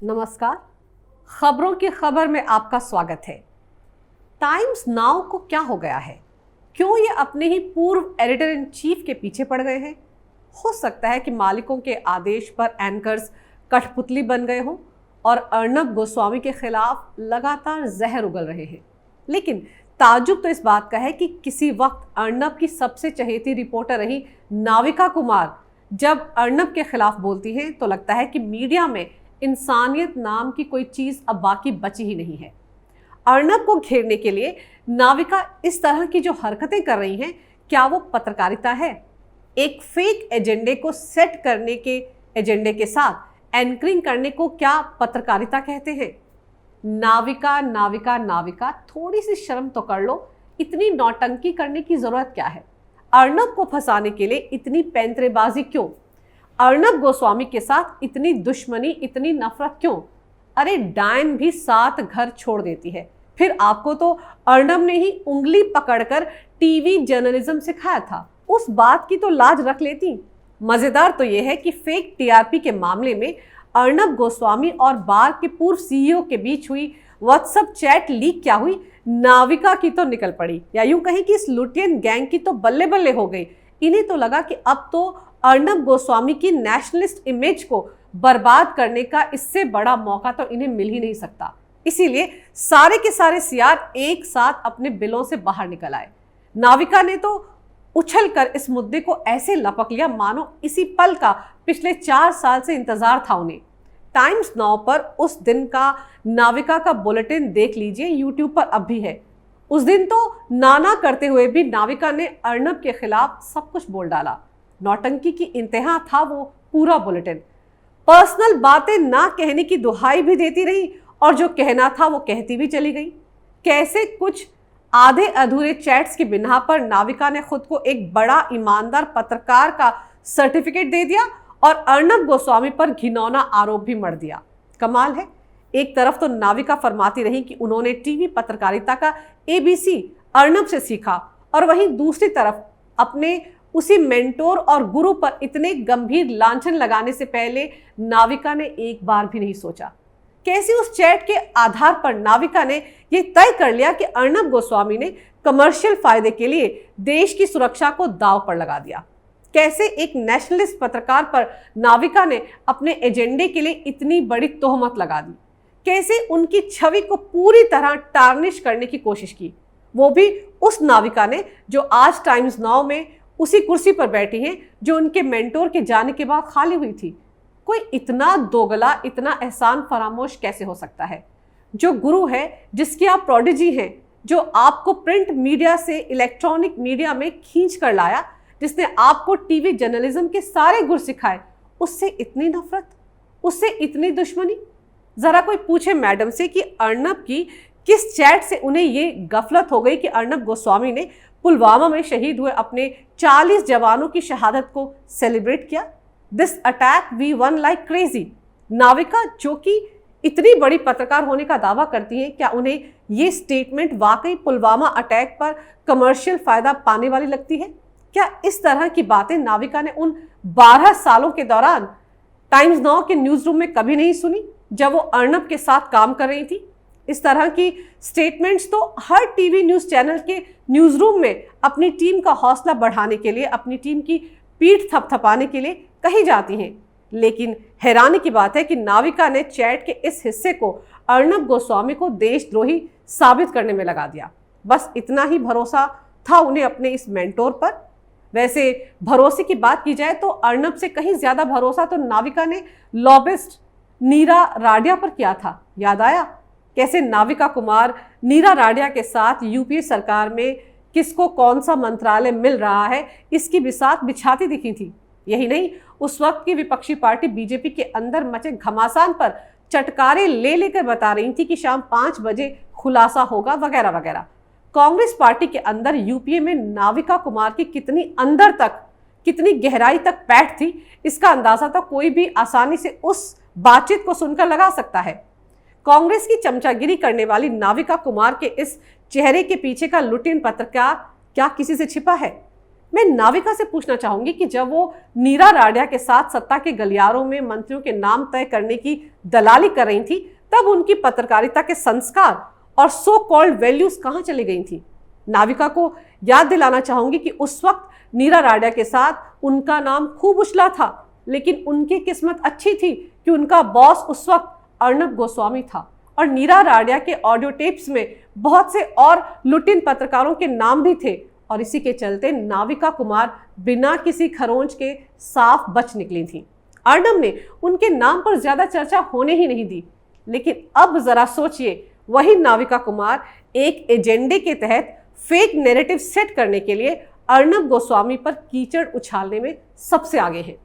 नमस्कार। खबरों की खबर में आपका स्वागत है। टाइम्स नाउ को क्या हो गया है? क्यों ये अपने ही पूर्व एडिटर इन चीफ के पीछे पड़ गए हैं? हो सकता है कि मालिकों के आदेश पर एंकर्स कठपुतली बन गए हों और अर्नब गोस्वामी के खिलाफ लगातार जहर उगल रहे हैं। लेकिन ताज्जुब तो इस बात का है कि किसी वक्त अर्नब की सबसे चहेती रिपोर्टर रही नाविका कुमार जब अर्नब के खिलाफ बोलती हैं तो लगता है कि मीडिया में इंसानियत नाम की कोई चीज अब बाकी बची ही नहीं है। अर्नब को घेरने के लिए नाविका इस तरह की जो हरकतें कर रही हैं, क्या वो पत्रकारिता है? एक फेक एजेंडे को सेट करने के एजेंडे के साथ एंकरिंग करने को क्या पत्रकारिता कहते हैं? नाविका नाविका नाविका, थोड़ी सी शर्म तो कर लो। इतनी नौटंकी करने की जरूरत क्या है? अर्नब को फंसाने के लिए इतनी पैंतरेबाजी क्यों? अर्नब गोस्वामी के साथ इतनी दुश्मनी, इतनी नफरत क्यों? अरे डायन भी 7 घर छोड़ देती है। फिर आपको तो अर्नब ने ही उंगली पकड़कर टीवी जर्नलिज्म सिखाया था, उस बात की तो लाज रख लेती। मजेदार तो यह है कि फेक टीआरपी के मामले में अर्नब गोस्वामी और बार के पूर्व सीईओ के बीच हुई व्हाट्सएप चैट लीक क्या हुई, नाविका की तो निकल पड़ी, या यूं कहें कि इस लुटियन गैंग की तो बल्ले बल्ले हो गई। इन्हें तो लगा कि अब तो अर्नब गोस्वामी की नेशनलिस्ट इमेज को बर्बाद करने का इससे बड़ा मौका तो इन्हें मिल ही नहीं सकता। इसीलिए सारे के सारे सियार एक साथ अपने बिलों से बाहर निकल आए। नाविका ने तो उछलकर इस मुद्दे को ऐसे लपक लिया मानो इसी पल का पिछले 4 साल से इंतजार था उन्हें। टाइम्स नाउ पर उस दिन का नाविका का बुलेटिन देख लीजिए, यूट्यूब पर अब भी है। उस दिन तो नाना करते हुए भी नाविका ने अर्नब के खिलाफ सब कुछ बोल डाला। नौटंकी की इंतहा था वो पूरा बुलेटिन। पर्सनल बातें ना कहने की दुहाई भी देती रही और जो कहना था वो कहती भी चली गई। कैसे कुछ आधे अधूरे चैट्स की बिना पर नाविका ने खुद को एक बड़ा ईमानदार पत्रकार का सर्टिफिकेट दे दिया और अर्नब गोस्वामी पर घिनौना आरोप भी मढ़ दिया। कमाल है, एक तरफ तो नाविका फरमाती रही कि उन्होंने टीवी पत्रकारिता का एबीसी अर्नब से सीखा, और वहीं दूसरी तरफ अपने उसी मेंटोर और गुरु पर इतने गंभीर लांछन लगाने से पहले नाविका ने एक बार भी नहीं सोचा। कैसे उस चैट के आधार पर नाविका ने यह तय कर लिया कि अर्नब गोस्वामी ने कमर्शियल फायदे के लिए देश की सुरक्षा को दांव पर लगा दिया। कैसे एक नेशनलिस्ट पत्रकार पर नाविका ने अपने एजेंडे के लिए इतनी बड़ी तोहमत लगा दी। कैसे उनकी छवि को पूरी तरह टार्निश करने की कोशिश की, वो भी उस नाविका ने जो आज टाइम्स नाउ में उसी कुर्सी पर बैठी हैं जो उनके मेंटोर के जाने के बाद खाली हुई थी। कोई इतना दोगला, इतना एहसान फरामोश कैसे हो सकता है? जो गुरु है, जिसके आप प्रोडिजी हैं, जो आपको प्रिंट मीडिया से इलेक्ट्रॉनिक मीडिया में खींच कर लाया, जिसने आपको टीवी जर्नलिज्म के सारे गुर सिखाए, उससे इतनी नफरत, उससे इतनी दुश्मनी? जरा कोई पूछे मैडम से कि अर्नब की किस चैट से उन्हें ये गफलत हो गई कि अर्नब गोस्वामी ने पुलवामा में शहीद हुए अपने 40 जवानों की शहादत को सेलिब्रेट किया। This attack we won like crazy. Navika जो कि इतनी बड़ी पत्रकार होने का दावा करती है, क्या उन्हें ये स्टेटमेंट वाकई पुलवामा अटैक पर कमर्शियल फायदा पाने वाली लगती है? क्या इस तरह की बातें नाविका ने उन 12 सालों के दौरान टाइम्स नाउ के न्यूज रूम में कभी नहीं सुनी जब वो अर्नब के साथ काम कर रही थी? इस तरह की स्टेटमेंट्स तो हर टीवी न्यूज चैनल के न्यूज रूम में अपनी टीम का हौसला बढ़ाने के लिए, अपनी टीम की पीठ थपथपाने के लिए कही जाती हैं। लेकिन हैरानी की बात है कि नाविका ने चैट के इस हिस्से को अर्नब गोस्वामी को देशद्रोही साबित करने में लगा दिया। बस इतना ही भरोसा था उन्हें अपने इस मेंटोर पर। वैसे भरोसे की बात की जाए तो अर्नब से कहीं ज्यादा भरोसा तो नाविका ने लॉबिस्ट नीरा राडिया पर किया था। याद आया कैसे नाविका कुमार नीरा राडिया के साथ यूपीए सरकार में किसको कौन सा मंत्रालय मिल रहा है इसकी बिसात बिछाती दिखी थी। यही नहीं, उस वक्त की विपक्षी पार्टी बीजेपी के अंदर मचे घमासान पर चटकारे ले लेकर बता रही थी कि शाम 5 बजे खुलासा होगा वगैरह वगैरह। कांग्रेस पार्टी के अंदर यूपीए में नाविका कुमार की कितनी अंदर तक, कितनी गहराई तक पैठ थी, इसका अंदाजा तो कोई भी आसानी से उस बातचीत को सुनकर लगा सकता है। कांग्रेस की चमचागिरी करने वाली नाविका कुमार के इस चेहरे के पीछे का लुटिन पत्रकार क्या किसी से छिपा है? मैं नाविका से पूछना चाहूंगी कि जब वो नीरा राडिया के साथ सत्ता के गलियारों में मंत्रियों के नाम तय करने की दलाली कर रही थी, तब उनकी पत्रकारिता के संस्कार और सो कॉल्ड वैल्यूज कहां चली गई थी? नाविका को याद दिलाना चाहूंगी कि उस वक्त नीरा राडिया के साथ उनका नाम खूब उछला था, लेकिन उनकी किस्मत अच्छी थी कि उनका बॉस उस वक्त अर्नब गोस्वामी था और नीरा राडिया के ऑडियो टेप्स में बहुत से और लुटिन पत्रकारों के नाम भी थे, और इसी के चलते नाविका कुमार बिना किसी खरोंच के साफ बच निकली थी। अर्नब ने उनके नाम पर ज्यादा चर्चा होने ही नहीं दी। लेकिन अब जरा सोचिए, वही नाविका कुमार एक एजेंडे के तहत फेक नैरेटिव सेट करने के लिए अर्नब गोस्वामी पर कीचड़ उछालने में सबसे आगे हैं।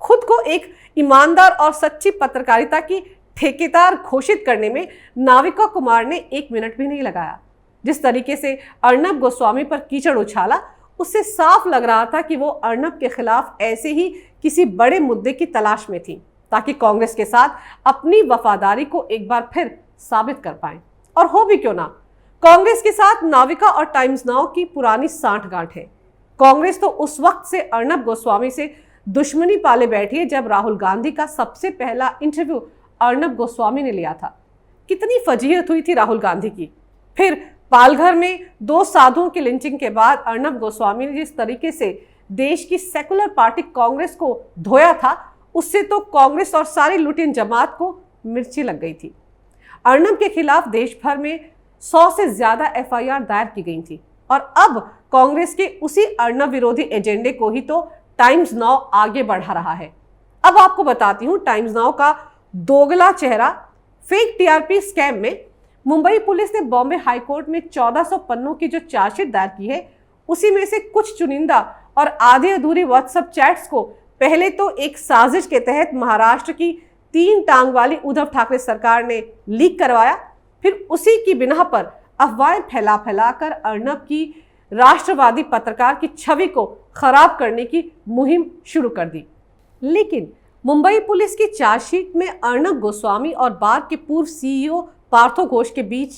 खुद को एक ईमानदार और सच्ची पत्रकारिता की ठेकेदार घोषित करने में नाविका कुमार ने 1 मिनट भी नहीं लगाया। जिस तरीके से अर्नब गोस्वामी पर कीचड़ उछाला, उससे साफ लग रहा था कि वो अर्नब के खिलाफ ऐसे ही किसी बड़े मुद्दे की तलाश में थी, ताकि कांग्रेस के साथ अपनी वफादारी को एक बार फिर साबित कर पाएं। और हो भी क्यों ना, कांग्रेस के साथ नाविका और टाइम्स नाउ की पुरानी सांठगांठ है। कांग्रेस तो उस वक्त से अर्नब गोस्वामी से दुश्मनी पाले बैठी है जब राहुल गांधी का सबसे पहला इंटरव्यू अर्नब गोस्वामी ने लिया था। कितनी फजीहत हुई थी राहुल गांधी की। फिर पालघर में 2 साधुओं की लिंचिंग के बाद अर्नब गोस्वामी ने जिस तरीके से देश की सेकुलर पार्टी कांग्रेस को धोया था, उससे तो कांग्रेस और सारी लुटिन जमात को मिर्ची लग गई थी। अर्नब के खिलाफ देश भर में 100 से ज्यादा एफआईआर दायर की गई थी, और अब कांग्रेस के उसी अर्नब विरोधी एजेंडे को ही तो टाइम्स नाउ आगे बढ़ा रहा है। अब आपको बताती हूं टाइम्स नाउ का दोगला चेहरा। फेक टीआरपी स्कैम में मुंबई पुलिस ने बॉम्बे हाईकोर्ट में 1400 पन्नों की जो चार्जशीट दायर की है, उसी में से कुछ चुनिंदा और आधे अधूरी व्हाट्सएप चैट्स को पहले तो एक साजिश के तहत महाराष्ट्र की 3 टांग वाली उद्धव ठाकरे सरकार ने लीक करवाया। फिर उसी की बिना पर अफवाहें फैला फैलाकर अर्नब की राष्ट्रवादी पत्रकार की छवि को खराब करने की मुहिम शुरू कर दी। लेकिन मुंबई पुलिस की चार्जशीट में अर्नब गोस्वामी और बार के पूर्व सीईओ पार्थो घोष के बीच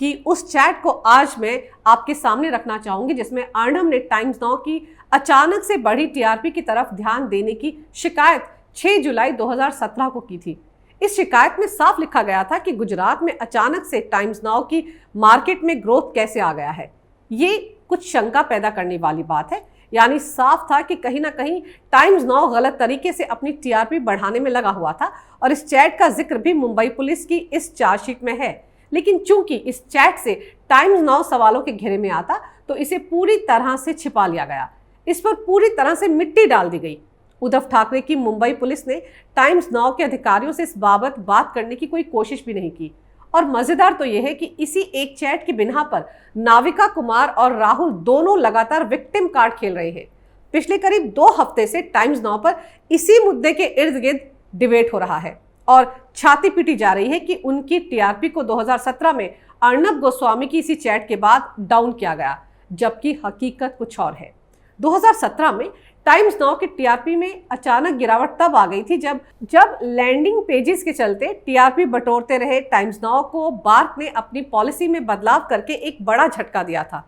की उस चैट को आज मैं आपके सामने रखना चाहूंगी, जिसमें अर्नब ने टाइम्स नाउ की अचानक से बढ़ी टीआरपी की तरफ ध्यान देने की शिकायत 6 जुलाई 2017 को की थी। इस शिकायत में साफ लिखा गया था कि गुजरात में अचानक से टाइम्स नाउ की मार्केट में ग्रोथ कैसे आ गया है। ये कुछ शंका पैदा करने वाली बात है। यानी साफ था कि कहीं ना कहीं टाइम्स नाउ गलत तरीके से अपनी टीआरपी बढ़ाने में लगा हुआ था, और इस चैट का जिक्र भी मुंबई पुलिस की इस चार्जशीट में है। लेकिन चूंकि इस चैट से टाइम्स नाउ सवालों के घेरे में आता, तो इसे पूरी तरह से छिपा लिया गया, इस पर पूरी तरह से मिट्टी डाल दी गई। उद्धव ठाकरे की मुंबई पुलिस ने टाइम्स नाउ के अधिकारियों से इस बाबत बात करने की कोई कोशिश भी नहीं की। और मजेदार तो यह है कि इसी एक चैट की बिना पर नाविका कुमार और राहुल दोनों लगातार विक्टिम कार्ड खेल रहे हैं। पिछले करीब 2 हफ्ते से टाइम्स नाउ पर इसी मुद्दे के इर्द गिर्द डिबेट हो रहा है, और छाती पीटी जा रही है कि उनकी टीआरपी को 2017 में अर्नब गोस्वामी की इसी चैट के बाद डाउन किया गया, जबकि हकीकत कुछ और है। 2017 में टाइम्स नाउ की टीआरपी में अचानक गिरावट तब आ गई थी जब लैंडिंग पेजेस के चलते टीआरपी बटोरते रहे टाइम्स नाउ को बार्क ने अपनी पॉलिसी में बदलाव करके एक बड़ा झटका दिया था।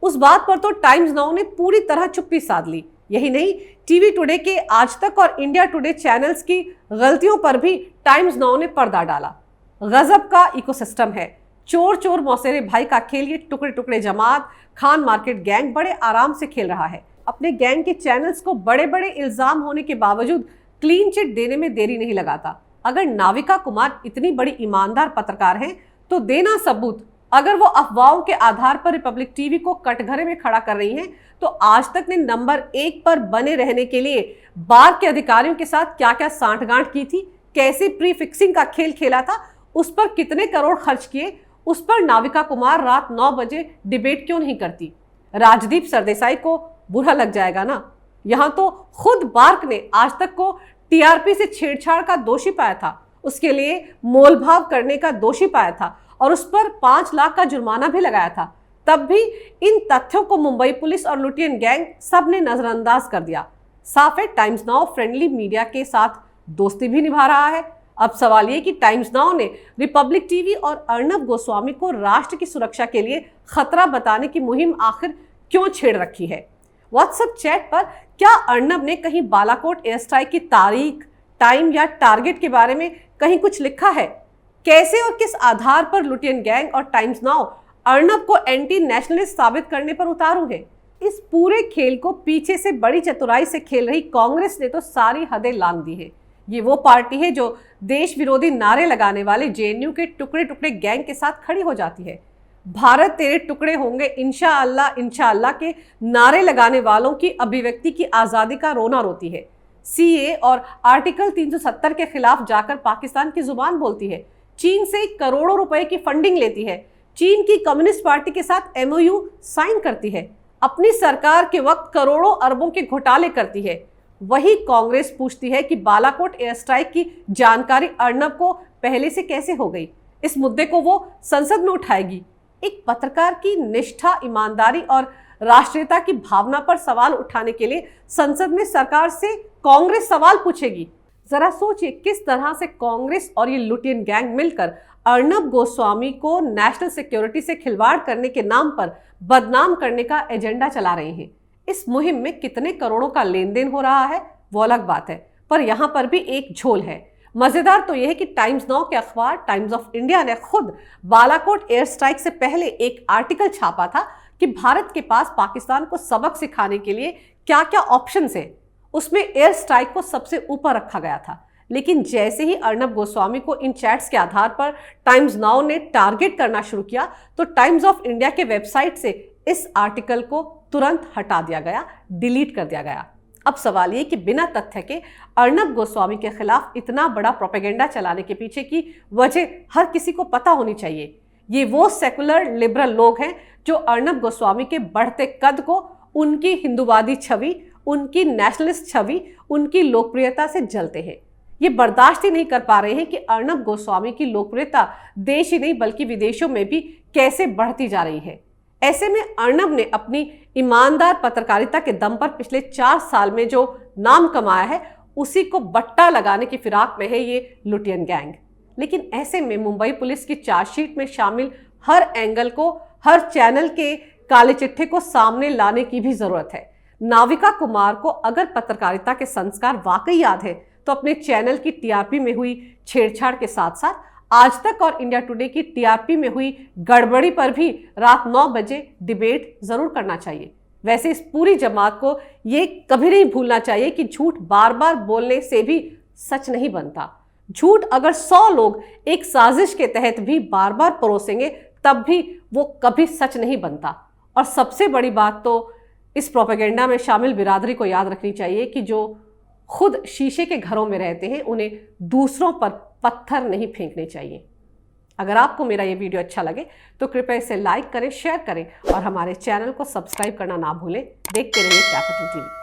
उस बात पर तो टाइम्स नाउ ने पूरी तरह चुप्पी साध ली। यही नहीं, टीवी टुडे के आज तक और इंडिया टुडे चैनल्स की गलतियों पर भी टाइम्स नाउ ने पर्दा डाला। गजब का इकोसिस्टम है। चोर चोर मौसेरे भाई का खेल ये टुकड़े टुकड़े जमात खान मार्केट गैंग बड़े आराम से खेल रहा है। अपने गैंग के चैनल्स को बड़े बड़े इल्जाम होने के बावजूद क्लीन चिट देने में देरी नहीं लगाता। अगर नाविका कुमार इतनी बड़ी ईमानदार पत्रकार हैं, तो देना सबूत। अगर वो अफवाहों के आधार पर रिपब्लिक टीवी को कटघरे में खड़ा कर रही हैं, तो आज तक ने नंबर 1 पर बने रहने के लिए बार के अधिकारियों के साथ क्या क्या सांठगांठ की थी, कैसे प्री फिक्सिंग का खेल खेला था, उस पर कितने करोड़ खर्च किए, उस पर नाविका कुमार रात 9 बजे डिबेट क्यों नहीं करती? राजदीप सरदेसाई को बुरा लग जाएगा ना। यहां तो खुद बार्क ने आज तक को टीआरपी से छेड़छाड़ का दोषी पाया था, उसके लिए मोलभाव करने का दोषी पाया था, और उस पर 5 लाख का जुर्माना भी लगाया था। तब भी इन तथ्यों को मुंबई पुलिस और लुटियन गैंग सब ने नजरअंदाज कर दिया। साफ है, टाइम्स नाउ फ्रेंडली मीडिया के साथ दोस्ती भी निभा रहा है। अब सवाल ये कि टाइम्स नाउ ने रिपब्लिक टीवी और अर्नब गोस्वामी को राष्ट्र की सुरक्षा के लिए खतरा बताने की मुहिम आखिर क्यों छेड़ रखी है? व्हाट्सएप चैट पर क्या अर्नब ने कहीं बालाकोट एयर स्ट्राइक की तारीख, टाइम या टारगेट के बारे में कहीं कुछ लिखा है? कैसे और किस आधार पर लुटियन गैंग और टाइम्स नाउ अर्नब को एंटी नेशनलिस्ट साबित करने पर उतारू है? इस पूरे खेल को पीछे से बड़ी चतुराई से खेल रही कांग्रेस ने तो सारी हदें लांघ दी है। ये वो पार्टी है जो देश विरोधी नारे लगाने वाले जेएनयू के टुकड़े टुकड़े गैंग के साथ खड़ी हो जाती है। भारत तेरे टुकड़े होंगे इंशाअल्लाह इंशाअल्लाह के नारे लगाने वालों की अभिव्यक्ति की आज़ादी का रोना रोती है। सीए और आर्टिकल 370 के खिलाफ जाकर पाकिस्तान की जुबान बोलती है। चीन से करोड़ों रुपए की फंडिंग लेती है। चीन की कम्युनिस्ट पार्टी के साथ एमओयू साइन करती है। अपनी सरकार के वक्त करोड़ों अरबों के घोटाले करती है। वही कांग्रेस पूछती है कि बालाकोट एयर स्ट्राइक की जानकारी अर्नब को पहले से कैसे हो गई। इस मुद्दे को वो संसद में उठाएगी। एक पत्रकार की निष्ठा, ईमानदारी और राष्ट्रीयता की भावना पर सवाल उठाने के लिए संसद में सरकार से कांग्रेस सवाल पूछेगी। जरा सोचिए किस तरह से कांग्रेस और ये लुटियन गैंग मिलकर अर्नब गोस्वामी को नेशनल सिक्योरिटी से खिलवाड़ करने के नाम पर बदनाम करने का एजेंडा चला रहे हैं। इस मुहिम में कितने करोड़ों का लेन देन हो रहा है वो अलग बात है, पर यहाँ पर भी एक झोल है। मजेदार तो यह है कि टाइम्स नाउ के अखबार टाइम्स ऑफ इंडिया ने खुद बालाकोट एयर स्ट्राइक से पहले एक आर्टिकल छापा था कि भारत के पास पाकिस्तान को सबक सिखाने के लिए क्या क्या ऑप्शंस है। उसमें एयर स्ट्राइक को सबसे ऊपर रखा गया था। लेकिन जैसे ही अर्नब गोस्वामी को इन चैट्स के आधार पर टाइम्स नाउ ने टारगेट करना शुरू किया तो टाइम्स ऑफ इंडिया के वेबसाइट से इस आर्टिकल को तुरंत हटा दिया गया, डिलीट कर दिया गया। अब सवाल ये कि बिना तथ्य के अर्नब गोस्वामी के खिलाफ इतना बड़ा प्रोपेगेंडा चलाने के पीछे की वजह हर किसी को पता होनी चाहिए। ये वो सेकुलर लिबरल लोग हैं जो अर्नब गोस्वामी के बढ़ते कद को, उनकी हिंदूवादी छवि, उनकी नेशनलिस्ट छवि, उनकी लोकप्रियता से जलते हैं। ये बर्दाश्त ही नहीं कर पा रहे हैं कि अर्नब गोस्वामी की लोकप्रियता देश ही नहीं बल्कि विदेशों में भी कैसे बढ़ती जा रही है। ऐसे में अर्नब ने अपनी ईमानदार पत्रकारिता के दम पर पिछले 4 साल में जो नाम कमाया है उसी को बट्टा लगाने की फिराक में है ये लुटियन गैंग। लेकिन ऐसे में मुंबई पुलिस की चार्जशीट में शामिल हर एंगल को, हर चैनल के काले चिट्ठे को सामने लाने की भी जरूरत है। नाविका कुमार को अगर पत्रकारिता के संस्कार वाकई याद है तो अपने चैनल की टीआरपी में हुई छेड़छाड़ के साथ साथ आज तक और इंडिया टुडे की टीआरपी में हुई गड़बड़ी पर भी रात 9 बजे डिबेट जरूर करना चाहिए। वैसे इस पूरी जमात को ये कभी नहीं भूलना चाहिए कि झूठ बार बार बोलने से भी सच नहीं बनता। झूठ अगर 100 लोग एक साजिश के तहत भी बार बार परोसेंगे तब भी वो कभी सच नहीं बनता। और सबसे बड़ी बात तो इस प्रोपेगेंडा में शामिल बिरादरी को याद रखनी चाहिए कि जो खुद शीशे के घरों में रहते हैं उन्हें दूसरों पर पत्थर नहीं फेंकने चाहिए। अगर आपको मेरा ये वीडियो अच्छा लगे तो कृपया इसे लाइक करें, शेयर करें और हमारे चैनल को सब्सक्राइब करना ना भूलें। देखते रहिए कैपिटल टीवी।